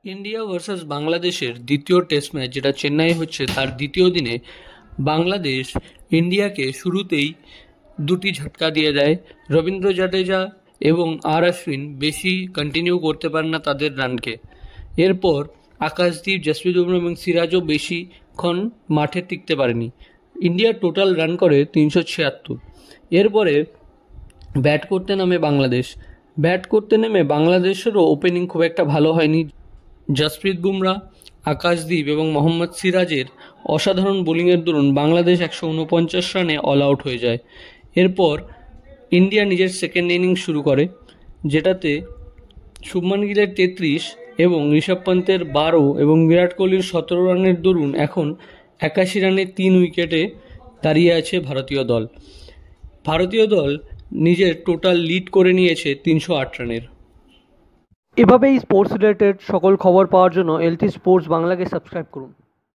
India versus বাংলাদেশের দ্বিতীয় test match যেটা চেন্নাই হচ্ছে তার দ্বিতীয় দিনে বাংলাদেশ ইন্ডিয়াকে শুরুতেই দুটি ঝটকা দিয়ে দেয়। রবীন্দ্র জাদেজা এবং অশ্বিন বেশি কন্টিনিউ করতে পারে না তাদের রানকে। এরপর আকাশদীপ, জসপ্রীত বুমরা এবং সিরাজও বেশিক্ষণ মাঠে টিকতে পারেনি। ইন্ডিয়া টোটাল রান করে 376। এরপরে ব্যাট করতে নামে বাংলাদেশ। ব্যাট করতে নেমে বাংলাদেশেরও ওপেনিং খুব একটা ভালো হয়নি। জসপ্রীত বুমরা, আকাশদীপ এবং মোহাম্মদ সিরাজের অসাধারণ বোলিংয়ের দরুন বাংলাদেশ 149 রানে অল আউট হয়ে যায়। এরপর ইন্ডিয়া নিজের সেকেন্ড ইনিংস শুরু করে, যেটাতে শুভমান গিলের 33 এবং ঋষভ পন্তের 12 এবং বিরাট কোহলির 17 রানের দরুন এখন 81 রানে 3 উইকেটে দাঁড়িয়ে আছে ভারতীয় দল নিজের টোটাল লিড করে নিয়েছে 308 রানের। এভাবেই স্পোর্টস রিলেটেড সকল খবর পাওয়ার জন্য এলটি স্পোর্টস বাংলাকে সাবস্ক্রাইব করুন।